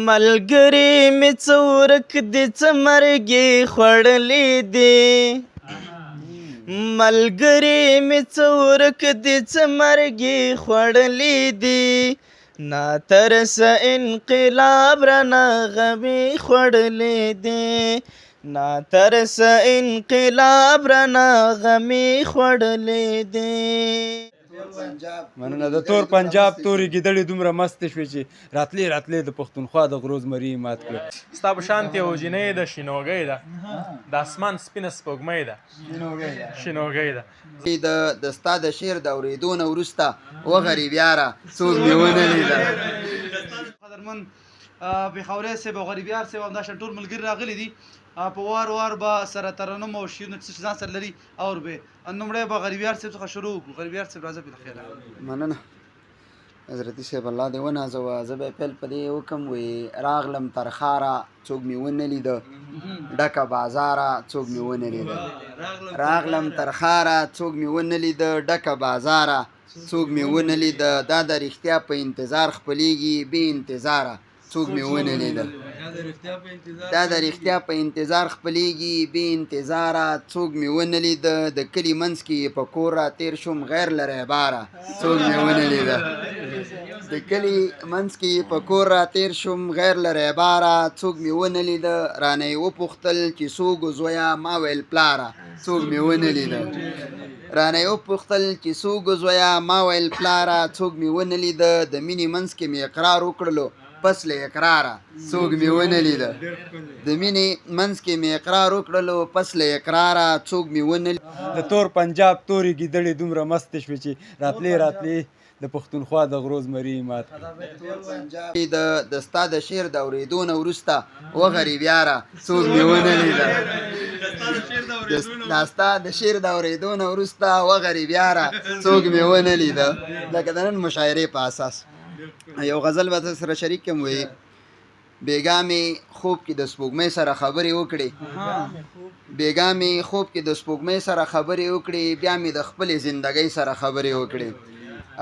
ملګری مې څه ورک دي څه مرګې خوړلې دي ملګری مې څه ورک دي څه مرګې خوړلې دي ناترسه انقلاب رانه غمې خوړلې دي ناترسه انقلاب رانه غمې خوړلې دي. مننه. د تور پنجاب تورې ګیدړې دومره مستې شوې چې راتلې د پښتونخوا د غرو زمري مات کړه. ستا په شان یو جینۍ ده شینوګۍ ده د اسمان سپینه سپوږمۍ ده شینوګۍ ده. د ستا د شعر د اورېدو نه وروسته وغریب یاره څوک مې ونه لیده. قدرمن پېښوري صاحب او غریب یار صاحب همداشان ټول ملګري راغلي دي په وار به سره ترنم او شعرونه څه ځان سره لري اور به لومړی به غریب یار صاحب څخه شروع وکړو. غریب یار صاحب راځه بالخیره. مننه حضرتي صاحب الله دې ونازوه. زه به پیل په دې وکړم وی راغلم تر ښاره څوک مې ونه لیده ډکه بازاره څوک مې ونه لیده راغلم تر ښاره څوک مې ونه لیده ډکه بازاره څوک مې ونه لیده دا د رښتیا په انتظار خپلېږي بې انتظاره څوک مې ونه لیده دا د رښتیا په انتظار خپلېږي بې انتظاره څوک مې ونه لیده د کلي منځ کې په کور را تېر شوم غیر له رهباره څوک مې ونه لیده د کلي منځ کې په کور را تېر شوم غیر له رهباره څوک مې ونه لیده رانه یې وپوښتل چې څوک زویه ما ویل پلاره څوک مې ونه لیده رانه یې وپوښتل چې څوک زویه ما ویل پلاره څوک مې ونه لیده د مینې منځ کې مې اقرار وکړلو پس له اقراره څوک مې ونه لیده د مینې منځ کې مې اقرار وکړلو پس له اقراره څوک مې ونه لیده. د تور پنجاب تورې ګیدړې دومره مستې شوې چې راتلې د پښتونخوا د غرو زمري مات کړه. د ستا د شعر د اورېدو نه وروسته وغریب یاره څوک مې ونه لیده دا ستا د شعر د اورېدو نه وروسته وغریب یاره څوک مې ونه لیده. لکه د نن مشاعرې په اساس یو غزل به سره شریک کړم وی بیګا مې خوب کې د سپوږمۍ سره خبرې وکړې بیګا مې خوب کې د سپوږمۍ سره خبرې وکړې بیا مې د خپلې زندګۍ سره خبرې وکړې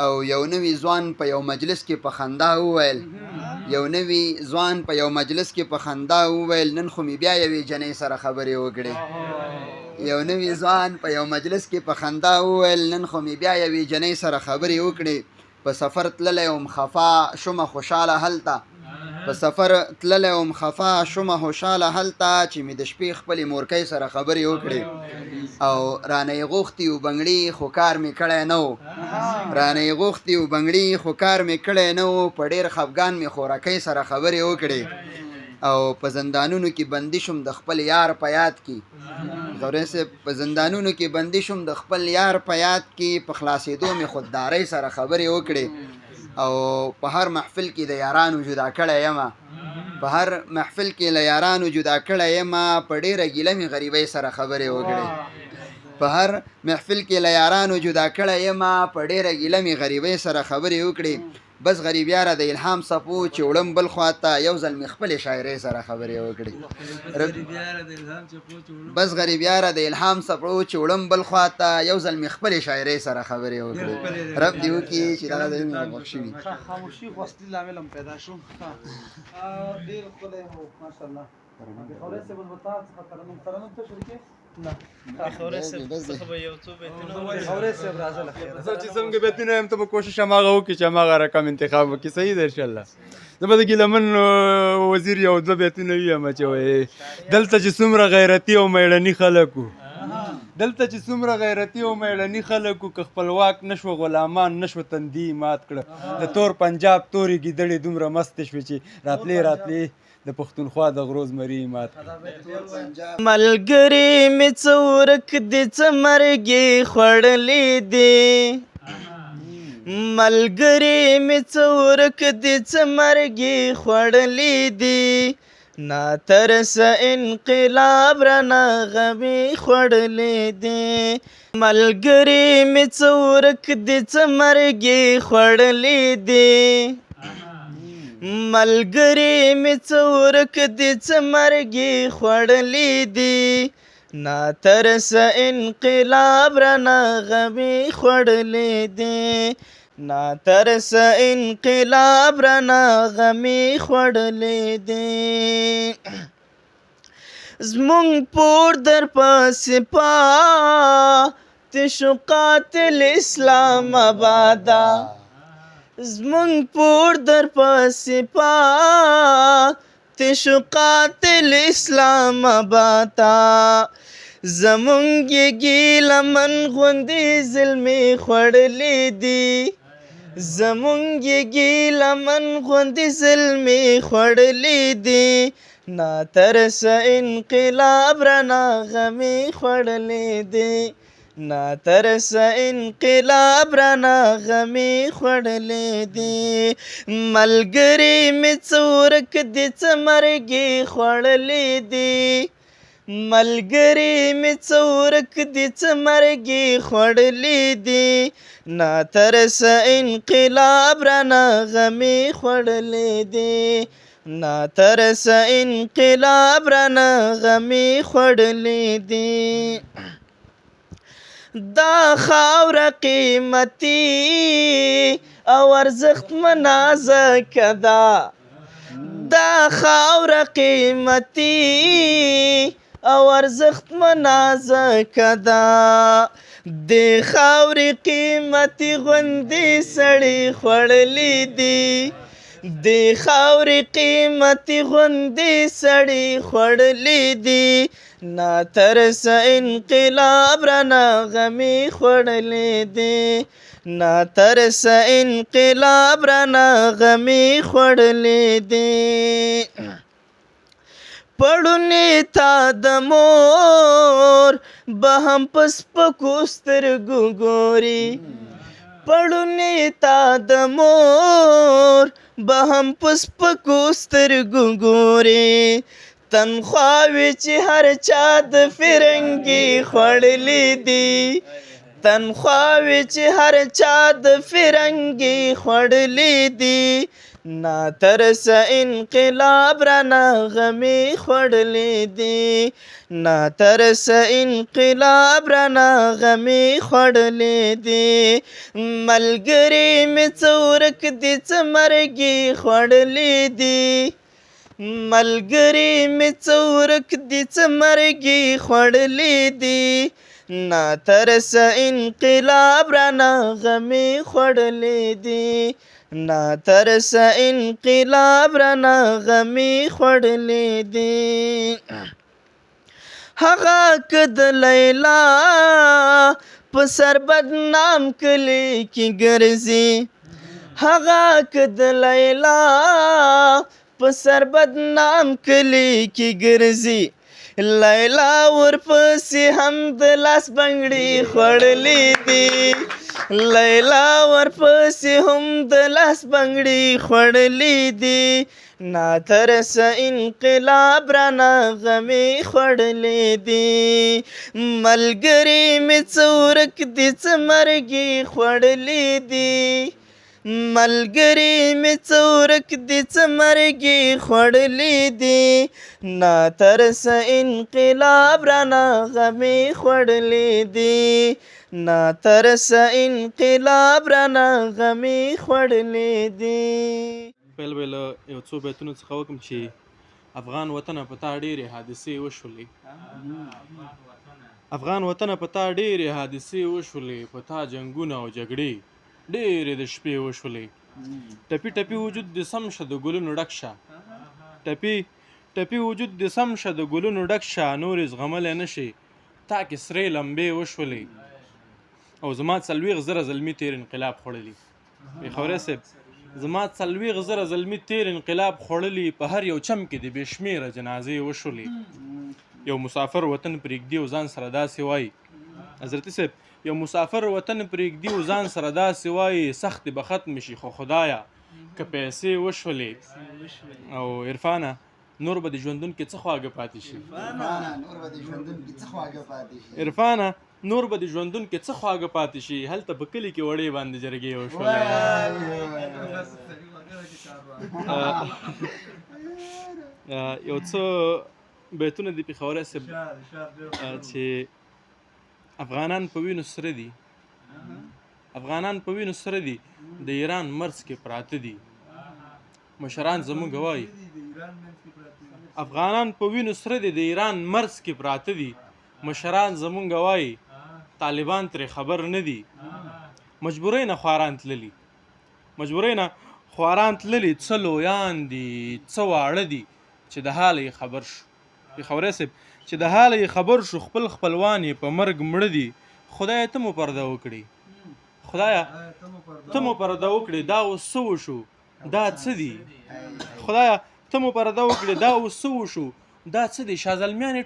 او یو نوی ځوان په یو مجلس کې په خندا وویل یو نوی ځوان په یو مجلس کې په خندا وویل نن خو مې بیا یوې جنۍ سره خبرې وکړې یو نوی ځوان په یو مجلس کې په خندا وویل نن خو مې بیا یوې جنۍ سره خبرې وکړې په سفر تللی وم خفا شومه خوشحاله هلته په سفر تللی وم خفا شومه خوشحاله هلته چې مې د شپې خپلې مورکۍ سره خبرې وکړې او رانه یې غوښتي و بنګړي خو کار مې کړی نه و رانه یې غوښتي و بنګړي خو کار مې کړی نه و په ډېر خفګان مې خورکۍ سره خبرې وکړې او په زندانونو کې بندي شوم د خپل یار په یاد کې غوري صاحب په زندانونو کې بندي شوم د خپل یار په یاد کې په خلاصېدو مې خوددارۍ سره خبرې وکړې او په هر محفل کې د یارانو جدا کړی یمه په هر محفل کې له یارانو جدا کړی یمه په ډېره ګیله مې غریبۍ سره خبرې وکړې په هر محفل کې له یارانو جدا کړی یمه په ډېره ګیله مې غریبۍ سره خبرې وکړې بس غریب یاره د الهام څپو چې وړم بل خواته یو ځل مې خپلې شاعرۍ سره خبرې وکړې بس غریب یاره د الهام څپو چې وړم بل خواته یو ځل مې خپلې شاعرۍ سره خبرې وکړې رب دې وکړي چې دغه ځای مې بخښي وي. خاموشي خو اصلي لامل هم پیدا شو ډېر ښکلی و ماشاءالله. پېښوري صاحب به تا څخه ترنم ته شریکې نه پېښوري صاحب څخه به یو څو بیتونه پېښوري صاحب راځه له خیره. زه چې څنګه بیتونه یم ته به کوشش هماغه وکړي چې هماغه رقم انتخاب وکړي. صحیح ده انشاءالله. زه به د ګیلمن وزیر یو دوه بیتونه ویم چې وایي دلته چې څومره غیرتي او میړني خلک وو دلته چې څومره غیرتي او میړني خلک وو که خپلواک نه شوه غلامان نه شوه تندي مات کړه. د تور پنجاب تورې ګیدړې دومره مستې شوې چې راتلې د پښتونخوا د غرو زمري مات ملګری مې څه ورک دي څه مرګې خوړلې دي ملګری مې څه ورک دي څه مرګې خوړلې دي ناترسه انقلاب رانه غمې خوړلې دي ملګری مې څه ورک دي څه مرګې خوړلې دي ملګری مې څه ورک دي څه مرګې خوړلې دي ناترسه انقلاب رانه غمې خوړلې دي ناترسه انقلاب رانا غمې خوړلې دي زمونږ پور در پسې پاتې شو قاتل اسلام آباده زمونږ پور در پسې پاتې شو قاتل اسلام آباده زمونږ یې ګیلمن غوندې ظلمې خوړلې دي زمونږ یې ګیلمن غوندې ظلمې خوړلې دي ناترسه انقلاب رانا غمې خوړلې دي ناترسه انقلاب رانا غمې خوړلې دي ملګري مې څه ورک دي څه مرګې خوړلې دي ملګري مې څه ورک دي څه مرګې خوړلې دي ناترسه انقلاب رانا غمې خوړلې دي ناترسه انقلاب رانا غمې خوړلې دي دا خاوره قیمتي او ارزښتمنه ځکه ده دا خاوره قیمتي او ارزښتمنه ځکه ده دې خاورې قیمتي غوندې سړي خوړلې دي دې خاورې قیمتي غوندې سړي خوړلې دي ناترسه انقلاب رانا غمې خوړلې دي ناترسه انقلاب رانا غمې خوړلې دي پړونې تا د مور به هم په سپکو سترګو ګوري پړونې تا د مور به هم په سپکو سترګو ګوري تنخواوې چې هر چا د فرنګي خوړلې دي تنخواوې چې هر چا د فرنګي خوړلې دي ناترسه انقلاب رانا غمې خوړلې دي ناترسه انقلاب رانا غمې خوړلې دي ملګري مې څه ورک دي څه مرګې خوړلې دي ملګري مې څه ورک دي څه مرګې خوړلې دي ناترسه انقلاب رانا غمې خوړلې دي ناترسه انقلاب رانا غمې خوړلې دي هغه که د لیلا په سر بدنام کلی کې ګرځي هغه که د لیلا په سر بدنام کلی کې ګرځي لیلا ورپسې هم د لاس بنګړي خوړلې دي لیلا ورپسې هم د لاس بنګړي خوړلې دي ناترسه انقلاب رانا غمې خوړلې دي ملګري مې څه ورک دي څه مرګې خوړلې دي ملګري مې څه ورک دي څه مرګې خوړلې دي ناترسه انقلاب رانا غمې خوړلې دي ناترسه انقلاب رانا غمې خوړلې دي پیل به له یو څو بیتونو څخه وکړم چې افغان وطنه په تا ډېرې حادثې وشولې افغان وطنه په تا ډېرې حادثې وشولې په تا جنګونه او جګړې ډېرې د شپې وشولې ټپي ټپي وجود دې سم شه د ګلونو ډک شه ټپي ټپي وجود دې سم شه د ګلونو ډک شه نورې زغملی نه شي تا کې سرې لمبې وشولې او زما 40 زره زلمي تیر انقلاب خوړلي پیښوري صاحب زما 40 زره زلمي تیر انقلاب خوړلي په هر یو چم کې د بې شمېره جنازې وشولې یو مسافر وطن پرېږدي او ځان سره داسې وایي حضرت صاحب یو مسافر وطن پرېږدي او ځان سره داسې وایي سختې به ختمې شي خو خدایه که پیسې وشولې او عرفانه نور به د ژوندون کې څه خواږه پاتې شي عرفانه نور به د ژوندون کې څه خواږه پاتې شي هلته په کلي کې وړې باندې جرګې وشولې یو څه بیتونه د پیښوري صاحب چې افغانان په وینو سره دي افغانان په وینو سره دي د ایران مرز کې پراته دي مشران زمونږ وایي افغانان په وینو سره دي د ایران مرز کې پراته دي مشران زمونږ وایي طالبان ترې خبر نه دي مجبورۍ نه خواران تللي څه لویان دي څه واړه دي چې د حاله یې خبر شو پیښوري صاحب چې د حاله یې خبر شو خپل خپلوان یې په مرګ مړه دي خدایه ته مو پرده وکړي دا اوس څه وشو دا څه دي خدایه ته مو پرده وکړي دا اوس څه وشو دا څه دي شازلمیان یې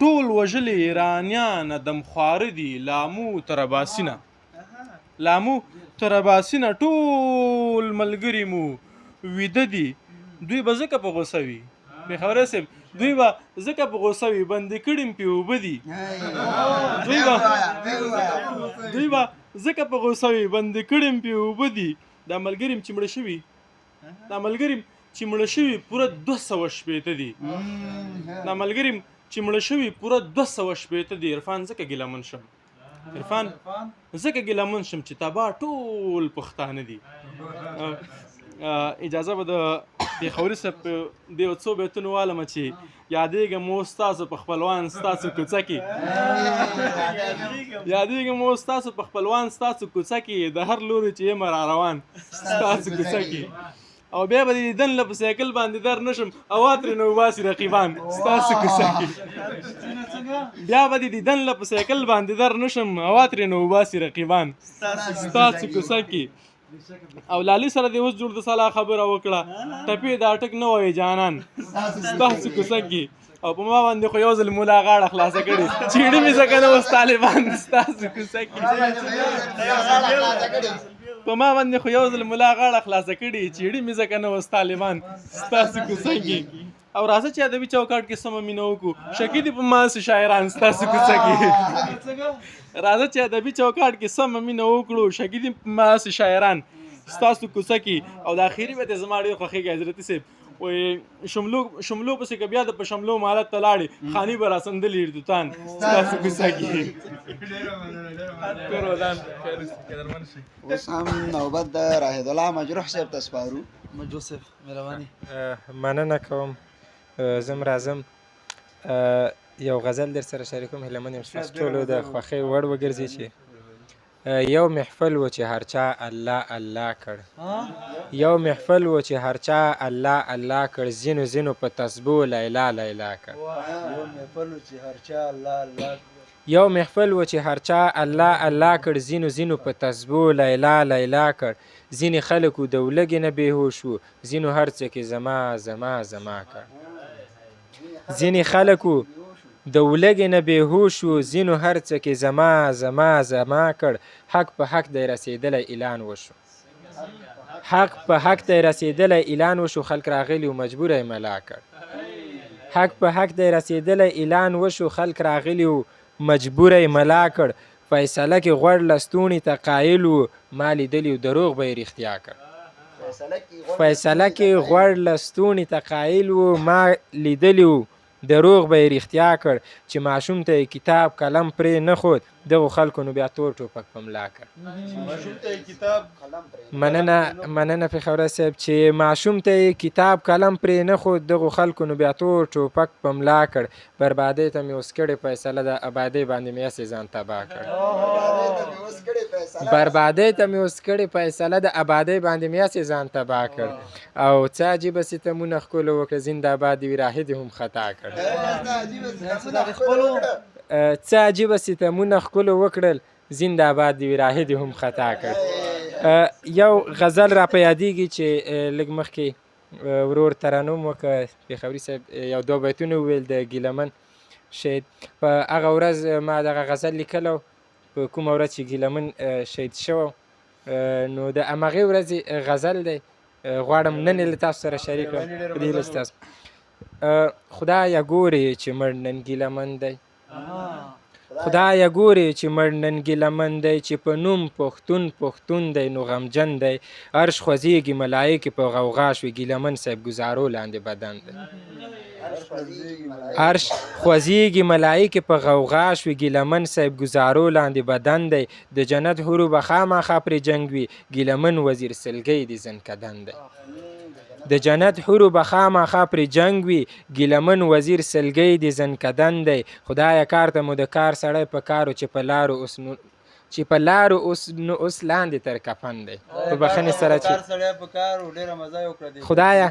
ټول وژلي ایرانیان دمخواره دي لامو تر اباسینه ټول ملګري مو ویده دي دوی به ځکه په غوسه وي پیښوري صاحب دوی به ځکه په غوسه وي بندي کړي پې اوبه دي دوی به ځکه په غوسه وي بندي کړي پې اوبه دي دا ملګري چې مړه شوي پوره 200 شپېته دي عرفان ځکه ګیلمن شم چې تبا ټول پښتانه دي اجازه به د پیښوري صاحب د یو څو بیتونو والمه چې یادېږم مو ستاسو په خپلوان ستاسو کوڅه کې د هر لوري چې یم را روان ستاسو کوڅه کې او بیا به د دیدن له په سایکل باندې در نشم هوا ترېنه وباسي رقیبان ستاسو کوڅه کې او لالي سره دې اوس جوړ د صلاح خبره وکړه ټپې دا ټک نه وایي جانان ستاسو کوڅه کې او په ما باندې خو یو ځل مولا غاړه خلاصه کړې چیړې مې ځکه نه اوس طالبان ستاسو کوڅه کې او راځه چې ادبي چوکاټ کې سمه مینه وکړو شکی دي په ما سي شاعران ستاسو کوڅه کې او د اخیری به زما ډېر خوښېږي حضرت صاحب وایي شملو پسې که بیا د په شملو مالت ته لاړې خاني به راسندلي دوتان ستاسو کوڅه کې اوس هم نوبت د راهد الله مجروح صاحب ته سپارو مجروح صاحب مهرباني مننه کوم زم راځم یو غزل در سره شریکوم هیله من یم ستاسو ټولو د خوښۍ وړ وګرځي چې یو محفل و چې هر چا الله الله کړ زینو په تسبو لیلا کړ یو محفل و چې هر چا الله الله کړ زینو په تسبو لیلا کړ ځینې خلکو د ولږې نه بېهوش وو ځینو هر څه کې زما کړ حق په حق دی رسېدلی اعلان وشو خلک راغلي و مجبوره یې ملا کړ فیصله کې غوړ لستوڼي ته قایل و ما لیدلي و دروغ به یې رښتیا کړ چې ماشوم ته یې کتاب قلم پرې نه خود دغو خلکو نو بیا تور ټوپک په ملا کړ مننه پیښوري صاحب چې ماشوم ته یې کتاب قلم پرې نه خود دغو خلکو نو بیا تور ټوپک په ملا کړ بربادۍ ته مې اوس کړې فیصله د ابادۍ باندې مې هسې ځان تباه کړ او څه عجیبه ستمونه ښکلو وکړه زنده باد وي راهد هم خطا کړ یو غزل را په یادېږي چې لږ مخکې ورور ترنم وکړه پیښوري صاحب یو دوه بیتونه وویل د ګیلمن شهید په هغه ورځ ما دغه غزل لیکلی په کومه ورځ چې ګیلمن شهید شوی نو د همغې ورځې غزل دی غواړم نن یې له تاسو سره شریک کړم په دې هیله ستاسو خدایه ګورې چې مړ نن ګیلمن دی چې په نوم پښتون دی نو غمجن دی عرش خوځېږي ملایکې په غوغا شوي ګیلمن صاحب ګزارو لاندې بدن دی عرش خوځېږي ملایکې په غوغا شوي ګیلمن صاحب ګزارو لاندې بدن دی د جنت حورو به خامخا پرې جنګ وي ګیلمن وزیر سلګۍ د زنکدن دی د جنت حورو به خامخا پرې جنګ وي ګیلمن وزیر سلګۍ د زنکدن دی خدایه کار ته مو د کار سړی په کارو چې په لارو اوس نو اوس لاندې تر کفن دی په بخښنې سره چې خدایه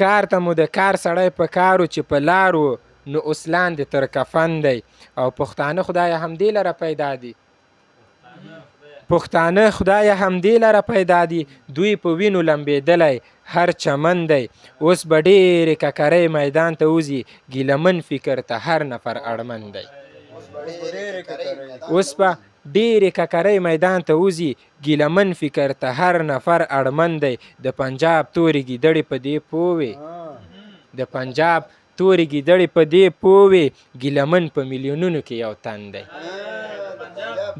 کار ته مو د کار سړی په کارو چې په لارو نو اوس لاندې تر کفن دی او پښتانه خدایه همدې لره پیدا دي پښتانه خدایه همدې لره پیدا دي دوی په وینو لمبېدلی هر چمن دی اوس به ډېرې ککرۍ میدان ته وځي ګیلمن فکر ته هر نفر اړمن دی اوس به ډېرې ککرۍ میدان ته وځي ګیلمن فکر ته هر نفر اړمن دی د پنجاب تورې ګیدړې په دې پوه وې د پنجاب تورې ګیدړې په دې پوه وې ګیلمن په میلیونونو کې یو تن دی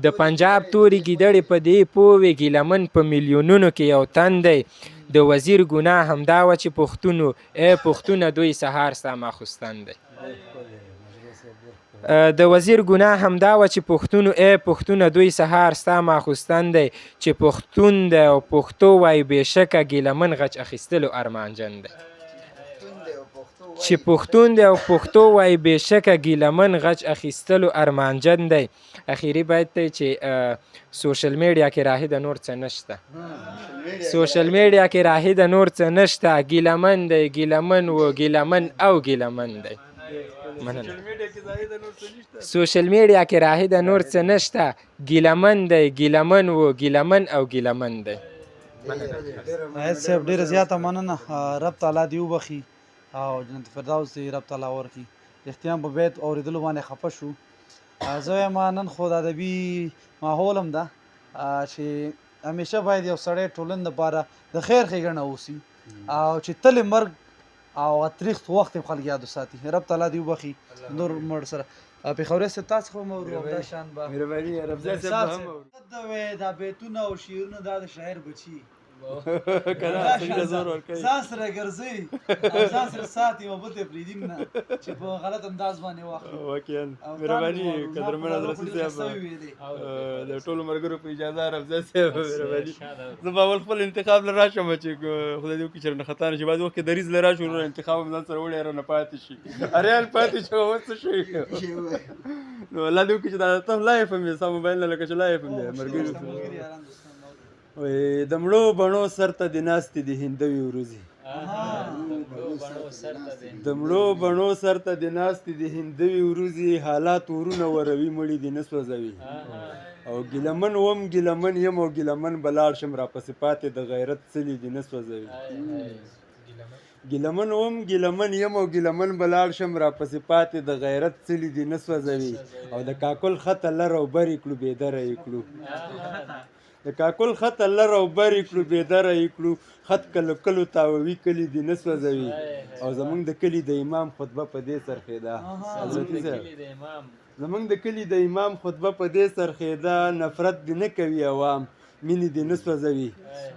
د پنجاب تورې ګیدړې په دې پوه وې ګیلمن په میلیونونو کې یو تن دی د وزیر ګناه همدا وه چې پښتونو ای پښتونه دوی سهار ستا ماخوستن دی د وزیر ګناه همدا وه چې پښتونو ای پښتونه دوی سهار ستا ماخوستن دی چې پښتون دی او پښتو وایي بېشکه ګیلمن غچ اخیستلو ارمانجن دی چې پښتون دی او پښتو وایي بېشکه ګیلمن غچ اخیستلو ارمانجن دی اخیري بیت دی چې سوشل میډیا کې راهیده نور څه نشته سوشل میډیا کې راهیده نور څه نشته ګیلمن دی ګیلمن و ګیلمن او ګیلمن دی مننه سوشل میډیا کې راهیده نور څه نشته ګیلمن دی ګیلمن و ګیلمن او ګیلمن دی نایت صاحب ډېره زیاته مننه رب تعالی دې وبخي او جنت فردوس دې رب تعالی ورکړي رښتیا په بیت اورېدلو باندې خفه شو زه وایم نن خو د ادبي ماحول هم ده چې همیشه باید یو سړی ټولنې دپاره د خیر ښېګڼه اوسي او چې تل مرګ او تریخت وخت یې خلک یاد وساتي رب تعالی دې وبخي نور مړ سره پېښوري صاحب تاسو خو هم اورو همدا شان به دا بیتونه او شعرونه دا د شاعر بچي ځان سره ګرځئ او ځان سره ساتي او بل ته پرېږدي نه چې په غلط انداز باندې واخلو واقعا مهرباني قدرمن حضرت صاحب د ټولو ملګرو په اجازه رفضه صاحب مهرباني زه به اول خپل انتخاب له راشم چې خدای دې وکړي چې رانه خطا نه شي بعض وخت کې دریځ له راشو نو انتخاب هم ځان سره وړی رانه پاتې شي اریان پاتې شي اوس څه شي نو الله دې وکړي چې دا ته لایف هم یې ستا موبایل نه لکه چې لایف هم دی ملګري د مړو بڼو سر ته د ناستې د هندوې وروځي د مړو بڼو سر ته د ناستې د هندوې وروځي حالات ورونه وروي مړي دې نه سوځوي او ګیلمن وم ګیلمن یم او ګیلمن به لاړ شم راپسې پاتې د غیرت څلي دې نه سوځوي ګیلمن وم ګیلمن یم او ګیلمن به لاړ شم راپسې پاتې د غیرت څلي دې نه سوځوي او د کاکل خطه لر او برې کړو بېدره یې کړو د کاکل خط لر او برې کړو بېدره یې کړو خط کلو کلو تاووي کلي دې نه سوځوي او زمونږ د کلي د امام خطبه په دې سرخېده حضرتي صاحب زمونږ د کلي د امام خطبه په دې سرخېده نفرت دې نه کوي عوام مینې دې نه سوځوي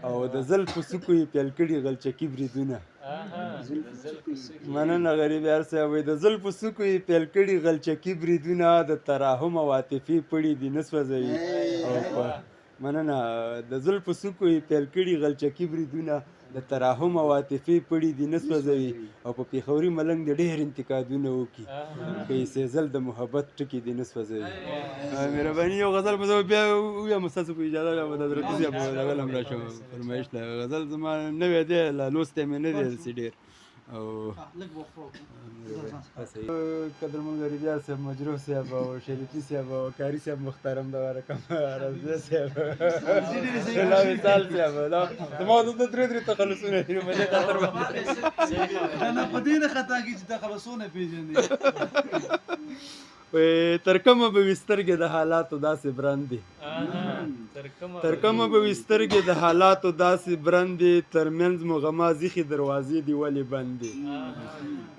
او د زلفو څوکو یې پیل کړي غلچکي بریدونه مننه غریب یار صاحب وایي د زلفو څوکو یې پیل کړي غلچکي بریدونه د تراحم او عاطفې پړي دې نه سوځوي او مننه د زلفو څوکو یې پیل کړي غلچکي بریدونه د تراحم او عاطفې پړي دې نه سوځوي او په پېښوري ملنګ د ډېر انتقادونه وکړي که یې سېزل د محبت ټکي دې نه سوځوي مهرباني یو غزل به زه بیا ووایم ستاسو په اجازه بیا به د حضرتي صاحب غزل هم راشم فرمایش ته غزل زما نوی دی لا لوستی مې نه دی داسې ډېر او قدرمن غریبیار صاحب مجروح صاحب او شریفي صاحب او کاري صاحب محترم دغه رقم رضا صاحب الله مثال صاحب زما د درې تخلصونه دي په دې خاطر باندې نه په دې نه خطا کې چې تخلصونه پېژني تر کومه به وي سترګې د حالاتو داسې برند دي تر کومه به وي سترګې د حالاتو داسې برند دي تر منځ مو غمازیخي دروازې دي ولې بند دي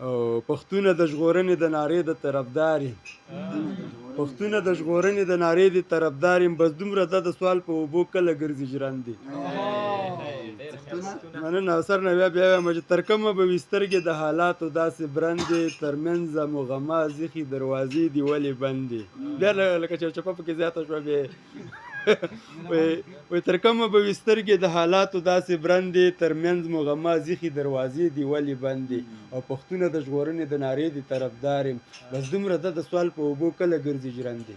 او پښتونه د ژغورنې د نارې د طرفدار یم پښتونه د ژغورنې د نارې د طرفدار یم بس دومره ده د سوال په اوبو کله ګرځي ژرندې مننه او سر نه بیا وایم چې تر کومه به وي سترګې د حالاتو داسې برندې تر منځه مو غما زیخي دروازې دي ولې بندې بیا لکه چپچپه پکې زیاته شوه بیا وایي تر کومه به وي سترګې د حالاتو داسې برندې تر منځ مو غما زیخي دروازې دي ولې بندې او پښتونه د ژغورنې د نارې دي طرفدار یم بس دومره ده د سوال په اوبو کله ګرځي ژرندې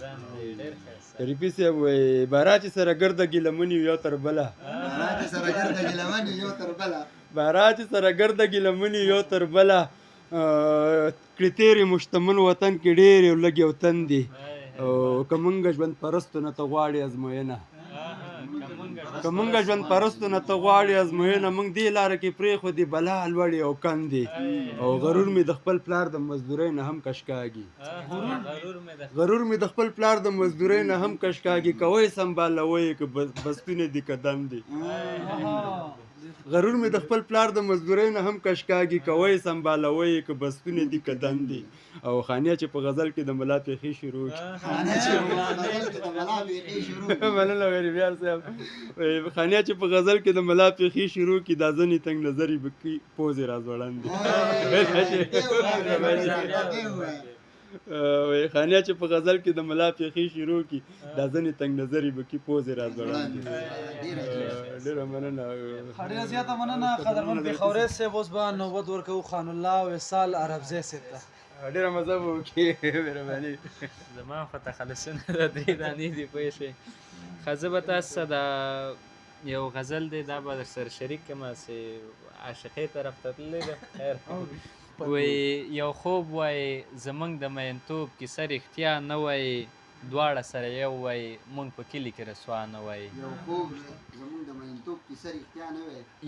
شریفي صاحب وایي بارا چې سره ګرده ګیلمنې یو تر بله بارا چې سره ګرده ګیلمنې یو تر بله کړې تېرې مشتمن وطن کې ډېرې لږې او تندې او که مونږ ژوند پرستو نه ته غواړې ازموینه مونږ دې لاره کې پرېښودې بلا لوړې او کندې او غرور مې د خپل پلار د مزدورۍ نه هم کشکاږي کوی سنبالوی که بستونه دي که دندې غرور مې د خپل پلار د مزدورۍ نه هم کشکاږي کوی سنبالوی که بستونه دي که دندې او خانیه چې په غزل کې د ملا پیخي شروع مننه غریبیار صاحب خانیه چې په غزل کې د ملا پیخي شروع کی دا ځنې تنګ نظري بکی پوزې راځوړندې خانیه چې په غزل کې د ملا پیخي شروع کی دا ځنې تنګ نظري بکی پوزې راځوړندې ډېره مننه ډېره زیاته مننه قدرمن پیښوري صاحب اوس به نوبت ورکوو خان الله وصال عربزی صاحب ته ډېره مزه به وکړي مهرباني زما خو تخلصونه د درې دانې دي پوه شوې ښه زه به تاسو ته دا یو غزل دی دا به درسره شریک کړم چې عاشقۍ طرف ته تللی ده خیر وایي یو خوب وایي زموږ د مینتوب کیسه رښتیا نه وایي دواړه سره یو وایي موږ په کلي کې رسوا نه وایي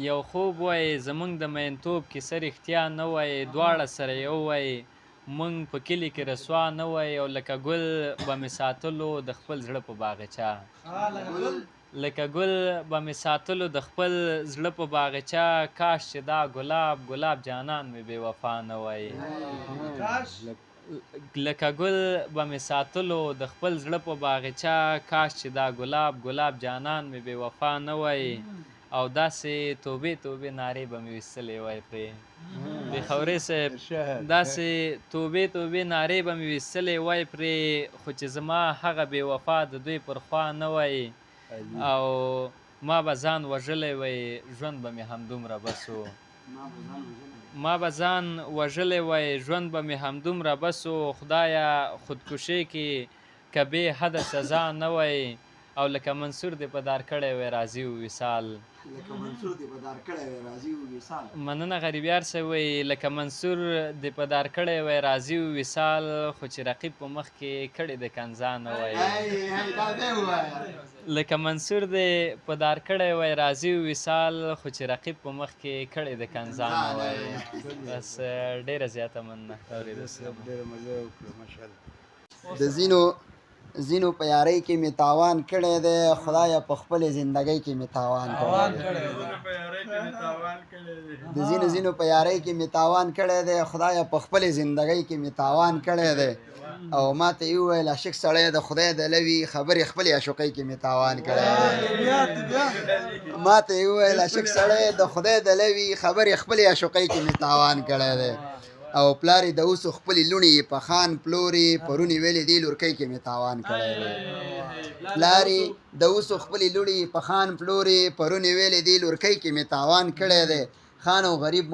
یو خوب وایي زموږ د مینتوب کیسه رښتیا نه وایي دواړه سره یو وایي موږ په کلي کې رسوا نه وایي او لکه ګل به مې ساتلو د خپل زړه په باغچه کاش چې دا ګلاب جانان مې بې وفا نه وایي لکه ګل به مې ساتلو د خپل زړه په باغچه کاش چې دا ګلاب جانان مې بې وفا نه وایي او داسې توبې نارې به مې ویستلې وای پرې پیښوري صاحب داسې توبې نارې به مې ویستلې وای پرې خو چې زما هغه بې وفا د دوی پر خوا نه وای او ما به ځان وژلی وای ژوند به مې همدومره بس و خدایه خودکشۍ کې که بې حده سزا نه وای او لکه منصور دې په دار کړی وای راضي و وصال مننه غریبیار صاحب وایي لکه منصور دې په دار کړی وای راضي و وصال خو چې رقیب په مخ کې کړی د کنځا نه وای لکه منصور دې په دار کړی وای راضي و وصال خو چې رقیب په مخ کې کړی د کنځا نه وای بس ډېره زیاته مننه د زینو په یارۍ کې مې تاوان کړی دی خدایه په خپلې زندګۍ کې مې تاوان کړی د زینو په یارۍ کې مې تاوان کړی دی خدایه په خپلې زندګۍ کې مې تاوان کړی دی او ما ته یې وویل عاشق سړی د خدای د لوي خبرې خپلې عاشقۍ کې مې تاوان کړی دی او پلار د اوسو خپلې لوڼې یې په خان پلورې پرونې ویلې دې لورکۍ کې مې تاوان کړی دی خان او غریب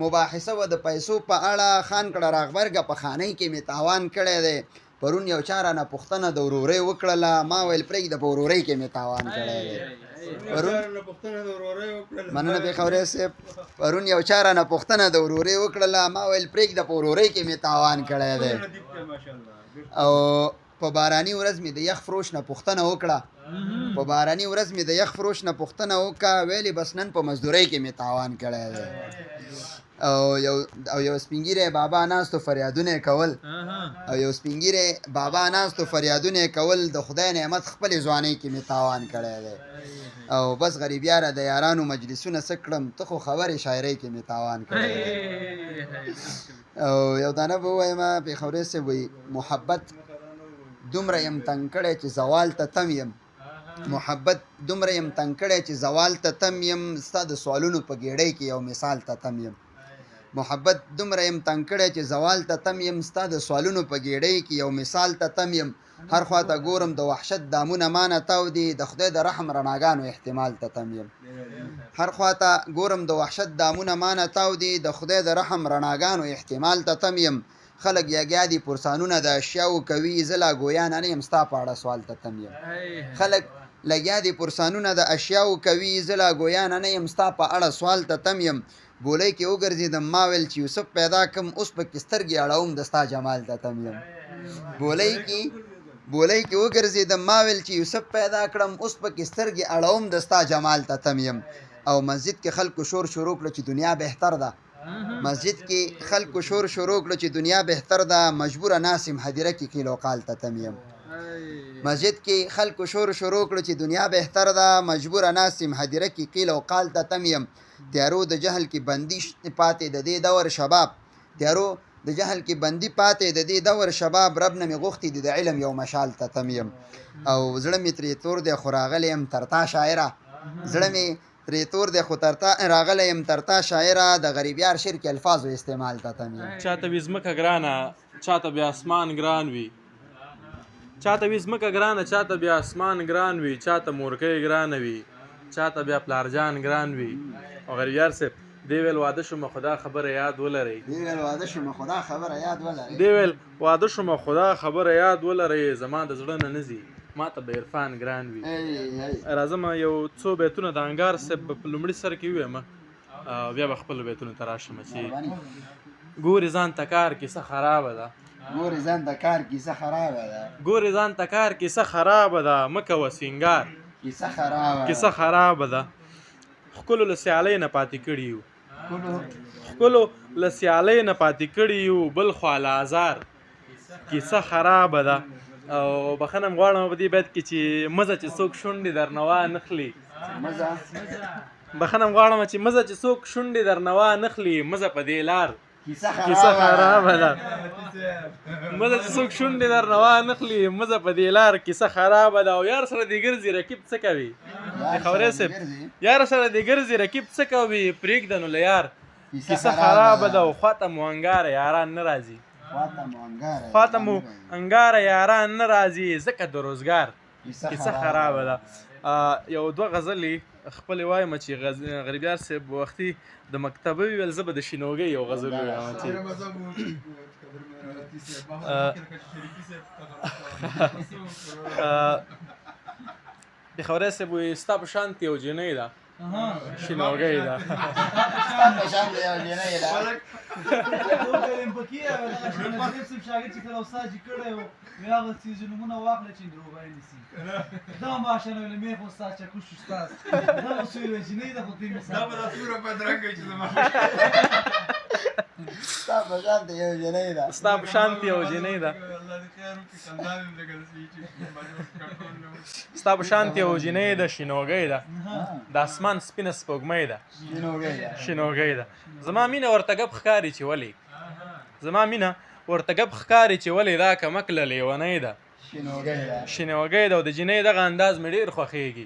مباحثه و د پیسو په اړه خان کره راغبړګه په خانۍ کې مې تاوان کړی دی پرون یو چا رانه پوښتنه د ورورۍ وکړله ما ویل پرېږده په ورورۍ کې مې تاوان کړی دی مننه پیښوري صاحب پرون یو چا رانه پوښتنه د ورورۍ وکړله ما ویل پرېږده په ورورۍ کې مې تاوان کړی دی او په باراني ورځ مې د یخ فروش نه پوښتنه وکړه ویلې بس نن په مزدورۍ کې مې تاوان کړی دی او یو سپینګیری بابا ناستو فریادونه کول د خدای نعمت خپلې ځوانۍ کې مې تاوان کړی دی او بس غریبیاره د یارانو مجلسونه څه کړم ته خو خبرې شاعرۍ کې مې تاوان کړی دی او یو دانه به ووایم پیښوري صاحب وایي دومره یم تنګ کړی چې زوال ته تم یم محبت دومره یم تنګ کړی چې زوال ته تم یم ستا د سوالونو په ګېډۍ کې یو مثال ته تم یم محبت دومره یم تنګ کړی چې زوال ته تم یم ستا د سوالونو په ګېډۍ کې یو مثال ته تم یم هر خواته ګورم د وحشت دامونه مانه تاو دي د خدای د رحم رڼاګانو احتمال ته تم یم هر خواته ګورم د وحشت دامونه مانه تاو دي د خدای د رحم رڼاګانو احتمال ته تم یم خلک یګیا دي پرسانونه د اشیاو کوي زه لا ګویا نه یم ستا په اړه سوال ته تم یم خلک لګیا دي پرسانونه د اشیاو کوي زه لا ګویا نه یم ستا په اړه سوال ته تم یم بولۍ کې وګرځېدم ما ویل چې یوسف پیدا کم اوس پکې سترګې اړوم د ستا جمال ته تم یم بولۍ کې وګرځېدم ما ویل چې یوسف پیدا کړم اوس پکې سترګې اړوم د ستا جمال ته تم یم او مسجد کې خلکو شور شروع کړه چې دنیا بهتر ده مسجد کې خلکو شور شروع کړه چې دنیا بهتر ده مجبوره ناسم هدیره کې قیل و قال ته تم یم مسجد کې خلکو شور شروع کړه چې دنیا بهتر ده مجبوره ناسم هدیره کې قیل و قال ته تم یم تیارو د جهل کې بندي پاتې د دې دور شباب تیارو د جهل کې بندي پاتې د دې دور شباب رب نه مې غوښتي د علم یو مشال ته تم یم او زړه مې ترې تور دی خو راغلی یم تر تا شاعره زړه مې ترې تور دی خو راغلی یم تر تا شاعره د غریبیار شعر کې الفاظو استعمال ته تم یم چاته وي ځمکه ګرانه چاته بیا اسمان ګران وي چاته وي ځمکه ګرانه چاته بیا اسمان ګران وي چاته مورکۍ ګرانه وي چاته بیا پلارجان ګران وي او غریبیار صاحب دی ویل واده شومه خدا خبره یاد ولرئ دی ویل واده شومه خدا خبره یاد ولرئ زما د زړه نه نه ځي ما ته به عرفان ګران وي راځم یو څو بیتونه د انګار صاحب په لومړي سر کې ووایم بیا به خپلو بیتونو ته راشم چې ګورې ځان ته کار کیسه خرابه ده ګورې ځان ته کار کیسه خرابه ده مه کوه سینګار کیسه خرابه ده ښکلو له سیالۍ نه پاتې کړي یو بل خوا له ازار کیسه خرابه ده او بخښنه م غواړم په دې بیت کې چې مزه چې څوک شونډې درنه وانخلي مزه په دې لار کیسه خرابه ده مزه چې څوک شونډې درنه وانخلي مزه په دې لار کیسه خرابه ده او یار سره دې ګرځي رقیب څه کوي خبرې صاحب یار سره دې ګرځي رقیب څه کوي پرېږده نو له یار کیسه خرابه ده او خواته مو انګاره یاران نه راځي ځکه د روزګار کیسه خرابه ده یو دوه غزلې خپلې وایم چې غریبیار صاحب وختي د مکتبه ویل زه به د شینوګۍ یو غزل ووایم چې د خبرې صاحب وایي ستا په شانتې یو جینۍ ده شینوګۍ ده ستا په شانتې یو جینۍ ده شینوګۍ ده د اسمان سپینه سپوږمۍ ده شینوګۍ ده زما مینه ورته ګپ ښکاري چې ولې دا کمک له لیونۍ ده شینوګۍ ده او د جینۍ دغه انداز مې ډېر خوښېږي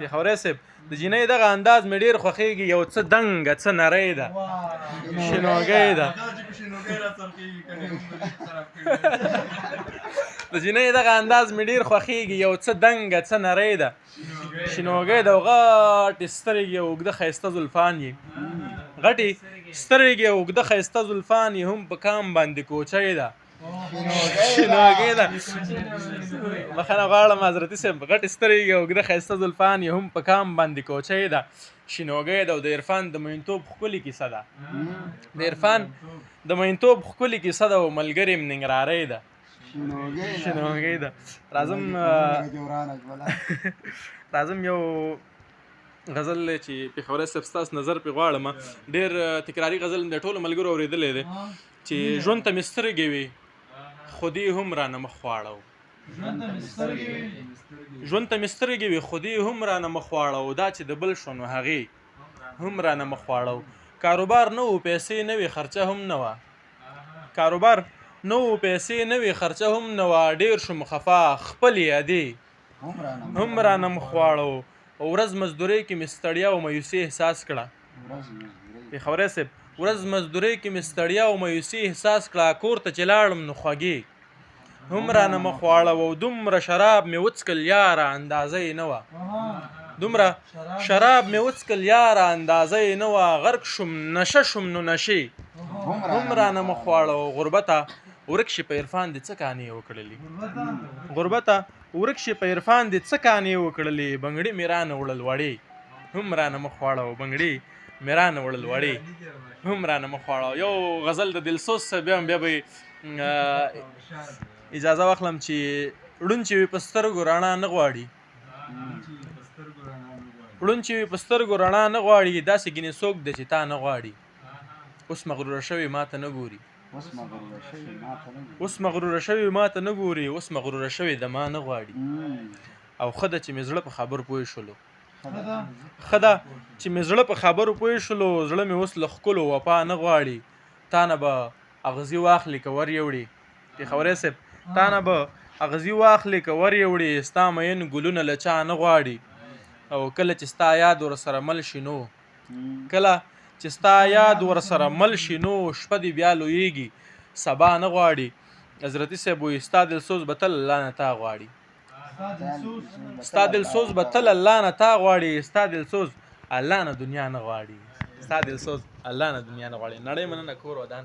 د خبرې صاحب د جینۍ دغه انداز مې ډېر خوښېږي یو څه دنګه څه نری ده شینوګۍ ده د جینۍ دغه انداز مې ډېر خوښېږي یو څه دنګه څه نری ده شینوګۍ ده او غټې سترګې او اوږده ښایسته زلفان یې هم په کام باندې کوچۍ ده شینوګۍ ده بخښنه غواړم حضرتي صاحب غټې سترګې او اوږده ښایسته زلفان یې هم په کام باندې کوچۍ ده شینوګۍ ده او د عرفان د مینتوب ښکلې کیسه ده او ملګرې م ننګرهارۍ ده شینوګۍ ده راځم یو غزل چې پېښوري صاحب ستاسو نظر پرې غواړم ډېر تکراري غزل مې د ټولو ملګرو اورېدلی دی چې ژوند ته مې سترګې وي خو دې هم رانه مخ واړو دا چې د بل شو نو هغې هم رانه مخ واړو کاروبار نه و پیسې نه وې خرچه هم نه وه نو پیسې نه وي خرچه هم نه وه ډېر شوم خفا خپل یادې هم رانه مخ واړو ورځ مزدورۍ کې مې ستړیا او مایوسي احساس کړه پېښوری صاحب ورځ مزدورۍ کې مې ستړیا او مایوسي احساس کړه کور ته چې لاړم نو خوږې هم رانه مخ واړو دومره شراب مې وڅکل یاره اندازه یې نه وه دومره شراب مې وڅکل یاره اندازه یې نه وه غرق شوم نشه شوم نو نشې هم رانه مخ واړو غربته ورک شي په عرفان دې څه کانې وکړلې غربته ورک شي په عرفان دې څه کانې وکړلې بنګړي مې رانه وړل وړې هم رانه مخ واړو بنګړي مې رانه وړل وړې هم رانه مخ واړو یو غزل د دلسوز صاحب بیا به اجازه واخلم چې ړوند چې وي په سترګو رڼا نه غواړي ړوند چې وي په سترګو رڼا نه غواړي داسې ګینې څوک دی چې تا نه غواړي اوس مغروره شوي ماته نه ګوري اوس مغروره شوي ماته نه ګوري اوس مغروره شوي د ما نه غواړي او ښه ده چې مې زړه په خبرو پوه شولو ښه ده چې مې زړه په خبرو پوه شولو زړه مې اوس له ښکلو وفا نه غواړي تا نه به اغزي واخلي که ور یوړي پېښوری صاحب تا نه به اغزي واخلي که ور یوړي ستا مین ګلونه له چا نه غواړي او کله چې ستا یاد ورسره مل شي نو کله چې ستا یاد ورسره مل شي نو شپه دې بیا لویږي سبا نه غواړي حضرتي صاحب وایي ستا دلسوز به تل الله نه تا غواړي ستا دلسوز به تل الله نه تا غواړي ستا دلسوز الله نه دنیا نه غواړي ستا دلسوز الله نه دنیا نه غواړي نړۍ مننه کور ودان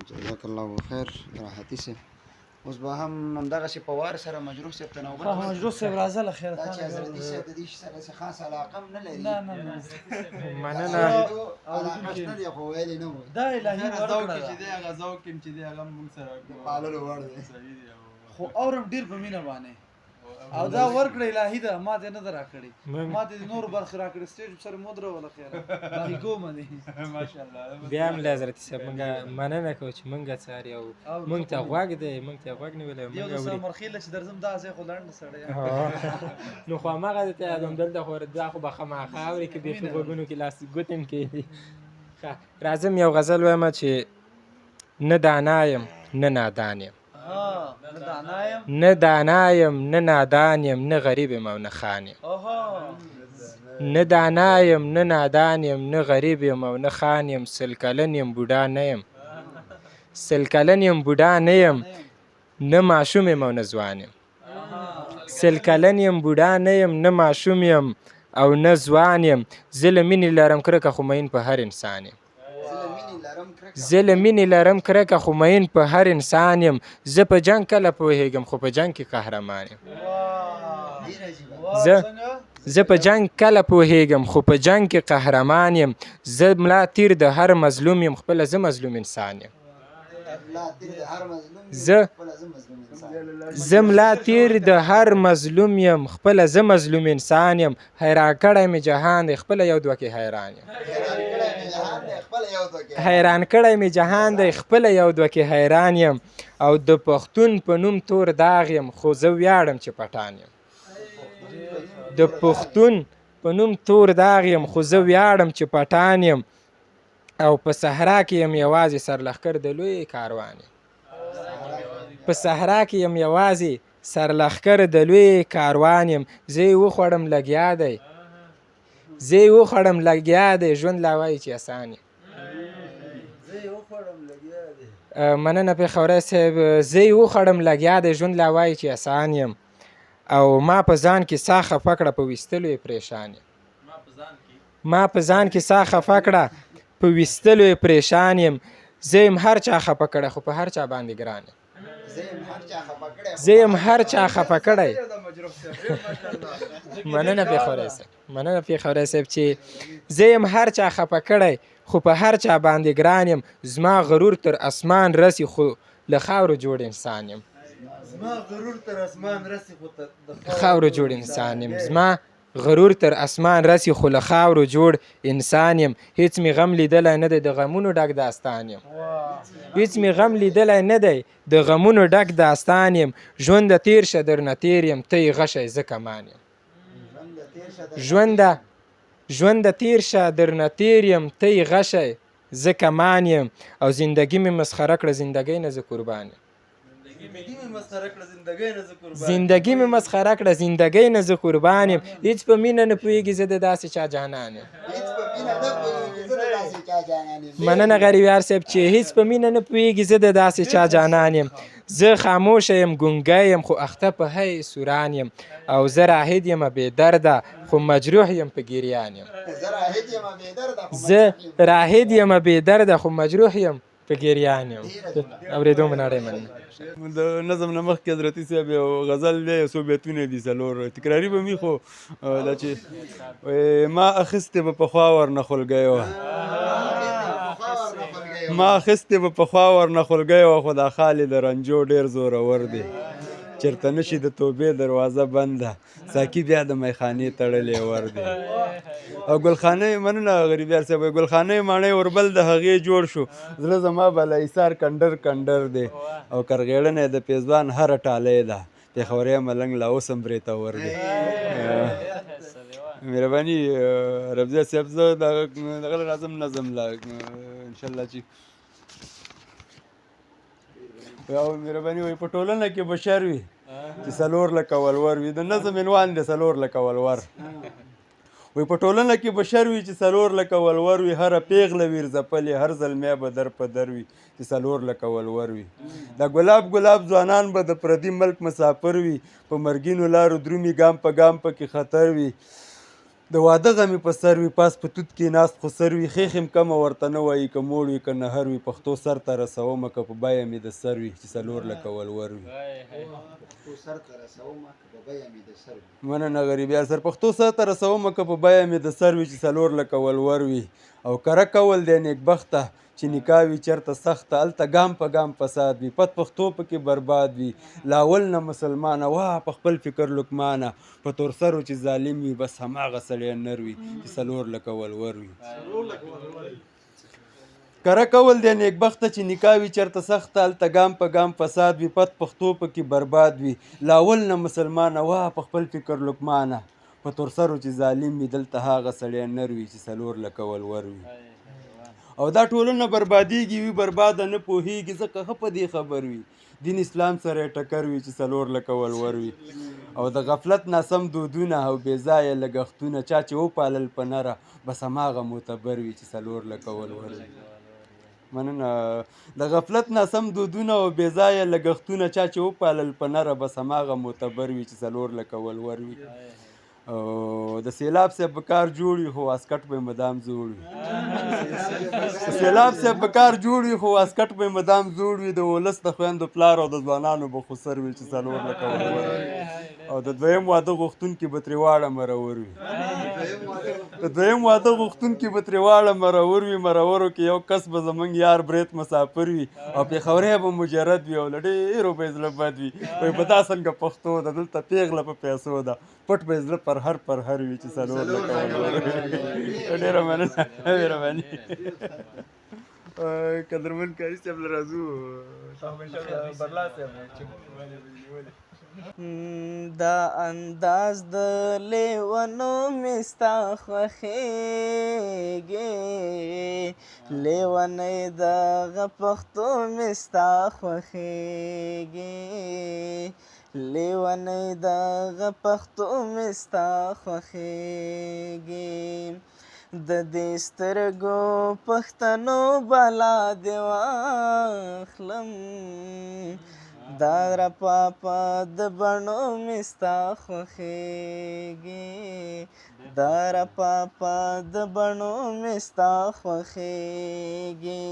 جزاک الله خیر راحتي صاحب اوس به هم همدغسې په وار سره مجروح صاحب ته نوبت مجروح صاحب راځه له خیره دا چې حضرتي صاحب د دې شي سره څه خاص علاقه هم نه لري مننه علاقه شته دی خو ویلې نه وایي دا الهي ورکړه چې دی هغه ذوق کې چې دی هغه موږ سره پاللو وړ دی خو اورم ډیر په مینه باندې او دا ورکړه الهي ده ما دې نه ده راکړې ما دې نور برخې راکړې سټیج سره مو دروله خیره باقي کومه دې ماشاءالله بیا هم له حضرت صاحب مونږ مننه کوو چې مونږ څاري او مونږ ته غوږ دی مونږ ته غوږ نیولی یو مونږ د اوري مرخیله چې درځم دا ځای خو لنډ سړی نو خو هماغه درته یادوم دلته خو دا خو به خامخا اوري که بیخي غوږونو کې لاس ګوتې هم کېدي راځم یو غزل وایم چې نه دانا یم نه نادان یم نه دانا یم نه نادان یم نه غریب یم او نه خان یم نه دانا یم نه نادان یم نه غریب یم او نه خان یم سل کلن یم بوډا نه یم سل کلن یم بوډا نه یم نه ماشوم یم او نه ځوان یم سل کلن یم بوډا نه یم نه ماشوم یم او نه ځوان یم زه له مینې لرم کرکه خو مین په هر انسان یم زه له مینې لرم کرکه خو مین په هر انسان یم زه په جنګ کله پوهېږم خو په جنګ کې قهرمان یم زه په جنګ کله پوهېږم خو په جنګ کې قهرمان یم زه ملا تیر د هر مظلوم یم خپله زه مظلوم انسان یم زه ملا تیر د هر مظلوم یم خپله زه مظلوم انسان یم حیران کړی مې جهان دی خپله یو دوه کې حیران یم حیران کړی مې جهان دی خپله یو دوه کې حیران یم او د پښتون په نوم تور داغ یم خو زه ویاړم چې پټان یم د پښتون په نوم تور داغ یم خو زه ویاړم چې پټان یم او په صحرا کې یم یوازې سرلښکر د لوی کاروان یم په صحرا کې یم یوازې سرلښکر د لوی کاروان یم زه یې وخوړم لګیا دی زه یې وخوړم لګیا دی ژوند لا وایي چې اسان یم مننه پېښوری صاحب زه یې وخوړم لګیا دی ژوند لا وایي چې اسان یم او ما په ځان کې سا خفه کړه په ویستلو یې پریشان یم ما په ځان کې سا خفه کړه په ویستلو یې پریشان یم زه یم هر چا خفه کړی خو په هر چا باندې ګران یم زه یم هر چا خفه کړی مننه پېښوری صاحب مننه پېښوری صاحب چې زه یم هر چا خفه کړی خو په هر چا باندې ګران یم زما غرور تر اسمان رسي خو له خاورو جوړ انسان یم خاورو جوړ انسان یم زما غرور تر اسمان رسي خو له خاورو جوړ انسان یم هیڅ مې غم لیدلی نه دی د غمونو ډک داستان یم هیڅ مې غم لیدلی نه دی د غمونو ډک داستان یم ژونده تیر شه درنه تیر یم ته یې غشی زه کمان یم ژونده تیر شه درنه تیر یم ته یې غشی زه کمان یم او زندگی مې مسخره کړه زندګۍ نه زه قربان یم زندگی مې مسخره کړه زندګۍ نه زه قربان یم هېڅ په مینه نه پوهېږي زه د داسې چا جانان یم مننه غریبیار صاحب چې هېڅ په مینه نه پوهېږي زه د داسې چا جانان یم زه خاموشه یم ګونګی یم خو اخته په هی سوران یم او زه راهد یم بې درده خو مجروح یم په ګریان یم زه راهد یم بې درده خو مجروح یم په ګریان یم اورېدو مو نړۍ مننه د نظم نه مخکې حضرتي صاحب یو غزل دی یو څو بیتونه دي څلور تکراري به مي خو دا چې ما اخیستې به پخوا ورنه خولګۍ وه ما اخیستې به پخوا ورنه خولګۍ وه خو دا خالي د رنجو ډېر زورور دی چېرته نشي د توبې دروازه بنده ساقي بیا د میخانې تړلی ور دی او ګلخانې مننه غریبیار صاحب ګلخانې ماڼۍ وربل د هغې جوړ شو زړه زما بله ایثار کنډر کنډر دی او کرغېړنی د پیزوان هره ټالۍ ده پېښوری ملنګ لا اوس هم برېته ور دی مهرباني رفضیه صاحب زه دغه راځم نظم لا انشاءالله چې او مهرباني وایي په ټولنه کې بشر وي چې څلور لکه ولور وي د نظم عنوان دی څلور لکه ولور وایي په ټولنه کې بشر وي چې څلور لکه ولور وي هره پیغله ویر ځپلې هر زلمی به در په در وي چې څلور لکه ولور وي دا ګلاب ګلاب ځوانان به د پردي ملک مسافر وي په مرګینو لارو درومي ګام په ګام پکې خطر وي د واده غمې په سر وي پاس په توت کې ناست خو سر وي خیخ هم کمه ورته نه وایي که موړ وي که نهر وي پښتو سر ته رسومه که په بیه مې د سر وي چې څلور لکه ولور وي مننه غریبیار سر پښتو سر ته رسومه که په بیه مې د سر وي چې څلور لکه ولور وي او کره کول دی نیکبخته چې نکاح وي چېرته سخته هلته ګام په ګام فساد وي پت پښتو پکې برباد وي لاول نه مسلمانه واه په خپل فکر لقمانه په تور سرو چې ظالم وي بس هماغه سړی نر وي چې څلور لکه ولور وي کره کول دی نیکبخته چې نکاح وي چېرته سخته هلته ګام په ګام فساد وي پت پښتو پکې برباد وي لاول نه مسلمانه واه په خپل فکر لقمانه په تور سرو چې ظالم وي دلته هغه سړی نر وي چې څلور لکه ولور وي او دا ټولنه بربادیږي وي برباده نه پوهیږي ځکه ښه په دې خبر وي دین اسلام سره یې ټکر وي چې څلور لکه ولور وي او د غفلت ناسم دودونه او بې ځایه لګښتونه چا چې وپالل په نره بس هماغه معتبر وي چې څلور لکه ولور وي مننه د غفلت ناسم دودونه او بې ځایه لګښتونه چا چې وپالل په نره بس هماغه معتبر وي چې څلور لکه ولور وي او د سیلاب صاحب په کار جوړ وي خو واسکټ به یې مدام زوړ وي سیلاب صاحب په کار جوړ وي خو واسکټ به یې مدام زوړ وي د ولس د خویندو پلار او د ځوانانو به خو سر وي چې څلور لکه ولور وي او د دویم واده غوښتونکي به ترې واړه مرور وي د دویم واده غوښتونکي به ترې واړه مرور وي مرورو کې یو کس به زموږ یار برید مسافر وي او پېښوری به مجرد وي او له ډېرو به یې زړه بد وي وایي په دا څنګه پښتو ده دلته پیغله په پیسو ده پټ به یې زړه پر هر وي چې څلور لکه ولور وي ډېره مننه مهرباني قدرمن کاري صاحب له راځو برلا صاحب دا انداز د لیونو مستا خوښیږي لیونی دغه پښتو مستا خوښیږي لیونی دغه پښتو مستا خوښیږي د دې سترګو پښتنو بلا دې واخلم دا رپاپا د بڼو مستا خوښیږي دا رپاپا د بڼو مستا خوښیږي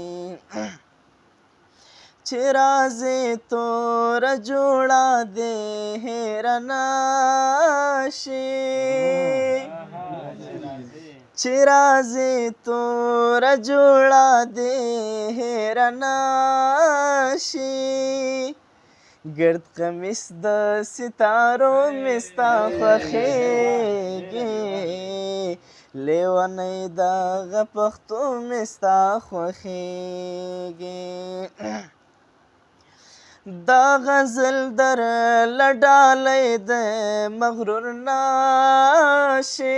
چې راځې توره جوړه دې هېره نشي چې راځې توره جوړه دې هېره نشي ګرد قمیص د ستارو مستا خوښیږي لیونی دغه پښتو مستا خوښیږي دا غزل در له ډالۍ د مغرور نشي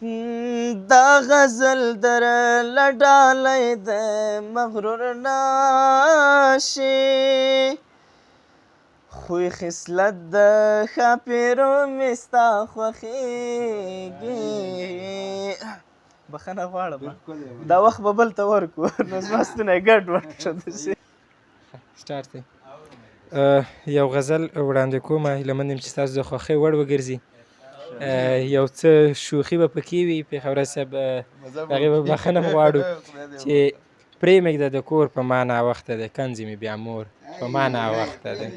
دا غزل در لډالۍ د مغرور ناشي خوی خصلت د ښاپیرو مې ستا خوښیږي بخښنه غواړم دا وخت به بل ته ورکړو نو زما ستونی ګډ وډ شه داسې سټارټ دی یو غزل وړاندې کومه هیله مند یم چې ستاسو د خوښۍ وړ وګرځي یو څه شوخي به پکې وي پیښوري صاحب هغې به بخښنه غواړو چې پرېمږده د کور په ما ناوخته دی کنځې مې بیا مور په ما ناوخته دی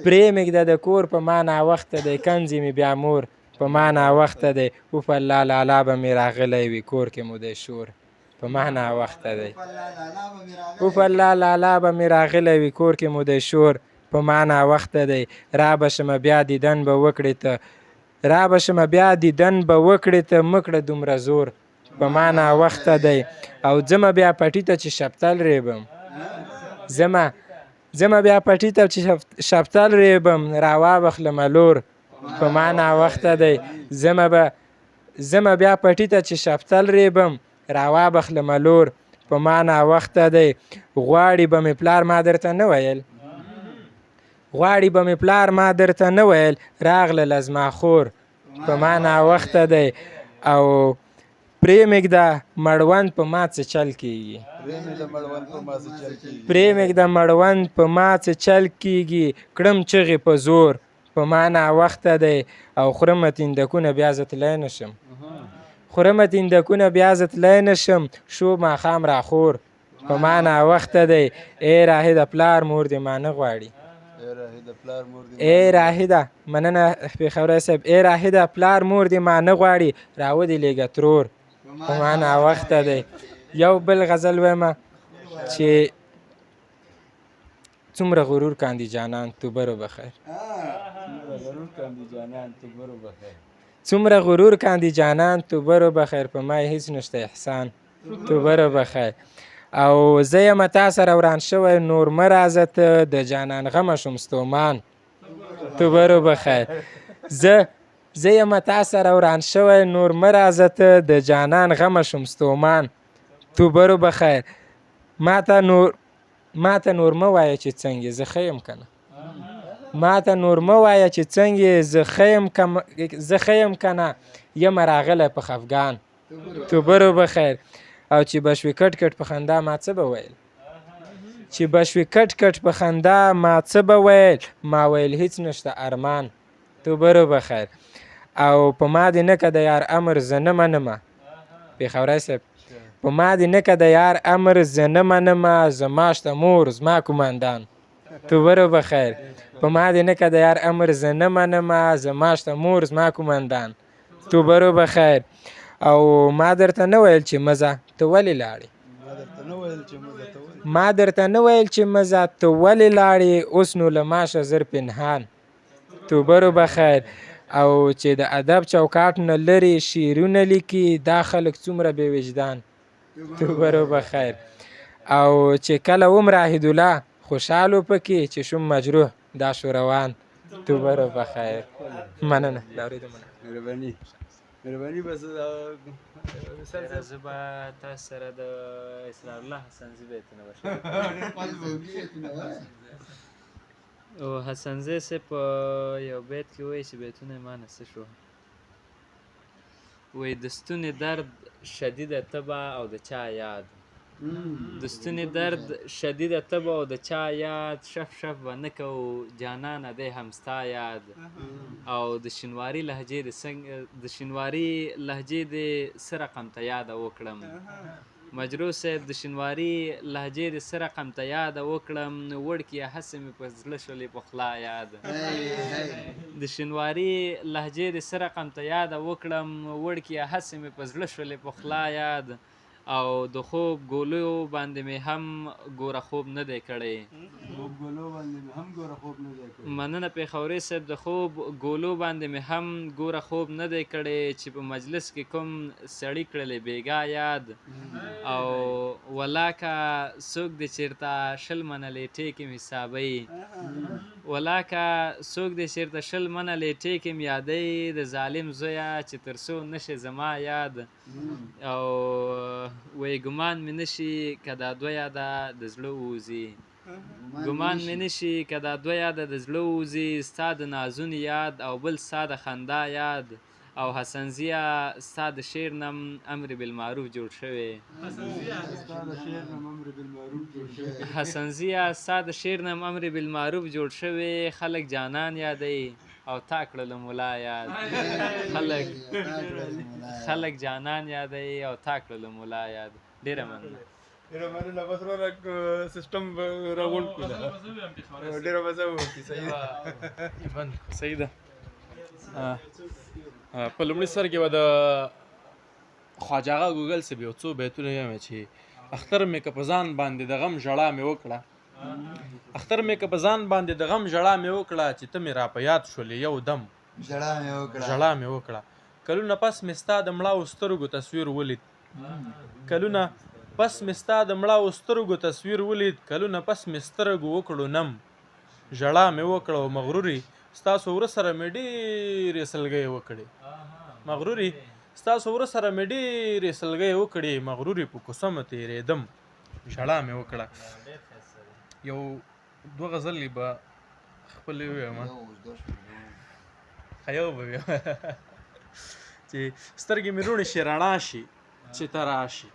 پرېمږده د کور په ما ناوخته دی کنځې مې بیا مور په ما ناوخته دی اوف الله لالا به مې راغلی وي کور کې مو دی شور په ما ناوخته دی اوف الله لالا به مې راغلی وي کور کې مو دی شور په ما ناوخته دی را به شمه بیا دیدن به وکړې ته را به شمه بیا دیدن به وکړې ته مه کړه دومره زور په ما ناوخته دی او ځمه بیا پټي ته چې شپتل ریبم ځمه بیا پټي ته چې شپتل ریبم راوابخلمه لور په ما ناوخته دی ځمه بیا پټي ته چې شپتل ریبم راوابخلمه لور په ما ناوخته دی غواړي به مې پلار ما درته نه ویل غواړي به مې پلار ما درته نه ویل راغله زما خور په ما ناوخته دی او پرېمږده مړوند په ما څه چل کېږي پرېمږده مړوند په ما څه چل کېږي کړم چغې په زور په ما ناوخته دی او خورمه تیندکونه بیا زه تلی نه شم خورمه تیندکونه بیا زه تلی نه شم شو ماښام راخور په ما ناوخته دی ای راهده پلار مور دې ما نه غواړي ای راهده مننه پیښوری صاحب ای راهده پلار مور دې ما نه غواړي راودې لېږه ترور په ما ناوخته دی یو بل غزل ویمه چې څومره غرور کاندي جانان تو برو بخیر څومره غرور کاندي جانان تو برو بخیر په ما هیڅ نشته احسان تو برو بخیر او زه یم تا سره وران شوی نور مه راځه ته د جانان غمه شوم ستومان تو برو بخیر زه یم تا سره وران شوی نور مه راځه ته د جانان غمه شوم ستومان تو برو بخیر ما ته نور مه وایه چې څنګه زه ښه یم که نه ما ته نور مه وایه چې څنګه زه ښه یم که نه یم راغلی په خفګان تو برو بخیر او چې بشوي کټ کټ په خندا ما څه به ویل چې بشوي کټ کټ په خندا ما څه به ویل ما ویل هیڅ نشته ارمان تو برو بخیر او په ما دې نه که د یار امر زه نه منمه پیښوری صاحب په ما دې نه که د یار امر زه نه منمه زما شته مور زما کومندان تو برو بخیر په ما دې نه که د یار امر زه نه منمه زما شته مور زما کومندان تو برو بخیر او ما درته نه ویل چې مزه ته ولې لاړې ما درته نه ویل چې مزه ته ولې لاړې اوس نو له ماشه زر پنهان تو برو بخیر او چې د ادب چوکاټ نه لرې شعرونه لیکي دا خلک څومره بې وجدان تو برو بخیر او چې کله وم راهد الله خوشحالو پکې چې شوم مجروح دا شو روان تو برو بخیر مننه د اورېدو مننه مهرباني بس زه به تاسو سره د اسرار الله حسنزي بیتونه او حسنزي صاحب په یو بیت کې وایي چې بیتونه یې مانه څه شو وایي د ستوني درد شدیده تبه او د چا یاد د ستوني درد شدیده تبه او د چا یاد شف شف به نه کوو جانانه دی هم ستا یاد او د شینواري لهجې د څه رقم ته یاده وکړم مجروح صاحب د شینواري لهجې د څه رقم ته یاده وکړم وړکیه هسې مې په زړه شولې پخلا یاد د شینواري لهجې د څه رقم ته یاده وکړم وړکیه هسې مې په زړه شولې پخلا یاد او د خوب ګولیو باندې مې هم ګوره خوب نه دی کړی مننه پیښوري صاحب د خوب ګولو باندې مې هم ګوره خوب نه دی کړی چې په مجلس کې کوم سړي کړلې بیګا یاد او ولاکه څوک دې چېرته شل منلې ټیکې مې حسابوي ولاکه څوک دې چېرته شل منلې ټیکې م یادوي د ظالم زویه چې تر څو نشي زما یاد او وایي ګمان مې نشي که دا دوه یاده د زړه ووځي ګمان مې نشي که دا دوه یاده د زړه ووځي ستا د نازونو یاد او بل ستا د خندا یاد او حسنزیه ستا د شعر نم امر بالمعروف جوړ شوی حسنزیه ستا د شعر نم امر بالمعروف جوړ شوی خلک جانان یادوي او تا کړه له ملا یاد خلک جانان یادوي او تا کړه له ملا یاد ډېره مننه ډېره مننه بس وروره سیسټم راغونډ کړو ډېره مزه وکړي صحیح ده په لومړي سر کې به د خواجه آغا ګوګل صاحب یو څو بیتونه یم چې اختر مې که په ځان باندې د غم ژړا مې وکړه اختر مې که په ځان باندې د غم ژړا مې وکړه چې ته مې را په یاد شولې یو دم ژړا مې وکړه کلونه پس مې ستا د مړاو سترګو تصویر ولید کلونه پس مې ستا د مړاو سترګو تصویر ولید کلونه پس مې سترګو وکړو نم ژړا مې وکړه او مغروري ستاسو وره سره مې ډېرې سلګۍ وکړې مغروري ستاسو وره سره مې ډېرې سلګۍ وکړې مغروري په کوڅه مه تېرېدم ژړا مې وکړه یو دوه غزلې به خپلې ووایم یو به ویم چې سترګې مې روڼې شي رڼا شي چې ته راشي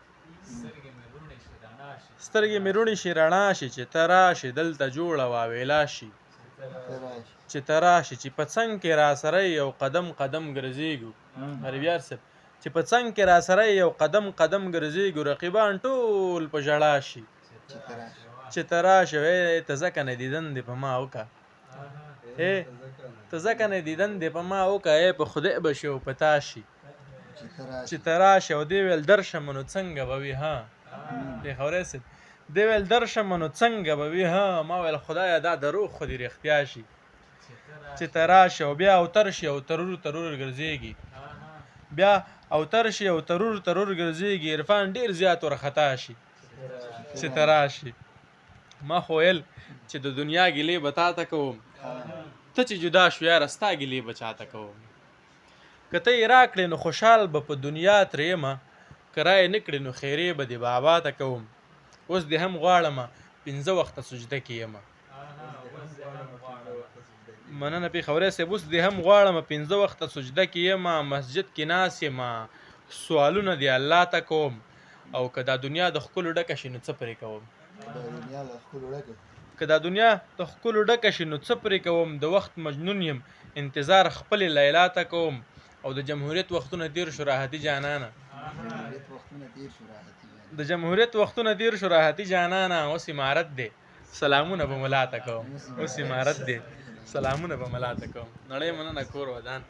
سترګې مې روڼې شي رڼا شي چې ته راشي دلته جوړه واویلا شي چې ته راشي چې په څنګ کې را سره یو قدم قدم ګرځېږو غریبیار صاحب چې په څنګ کې را سره یو قدم قدم ګرځېږو رقیبان ټول په ژړا شي چې ته راشي ته ځکه نه دیدن دې په ما وکړه ته ځکه نه دیدن دې په ما وکړه په خدای به شي او په تا شي چې ته راشي او دې ویل درشم نو څنګه به وي ها پېښوری صاحب دې ویل درشم نو څنګه به وي ها ما ویل خدایه دا دروغ خو دې رښتیا شي چې ته راشي او بیا اوتر شي او ترور ترور ګرځېږي بیا اوتر شي او ترور ترور ګرځېږي عرفان ډېر زیات ورخطا شي چې ته راشي ما خو ویل چې د دنیا ګیلې به تا ته کوم ته چې جدا شو یاره ستا ګیلې به چا ته کوم که ته یې راکړې نو خوشحال به په دنیا ترې یمه که رایې نه کړې نو خیرې به دې بابا ته کوم اوس دې هم غواړمه 5 وخته سجده کې یمه مننه پېښوری صاحب اوس دې هم غواړمه 5 وخته سجده کې یمه مسجد کې ناست یمه سوالونه دې الله ته کوم او که دا دنیا د ښکلو ډکه شي نو څه پرې کوم که دا دنیا د ښکلو ډکه شي نو څه پرې کوم د وخت مجنون یم انتظار خپلې لیلا ته کوم او د جمهوریت وختونه تېر شو راحتي جانانه د جمهوریت وختونه تېر شو راحتي جانانه اوس امارت دی سلامونه به ملا ته کوم اوس امارت دی سلامونه به ملا ته کوم نړۍ مننه کور ودان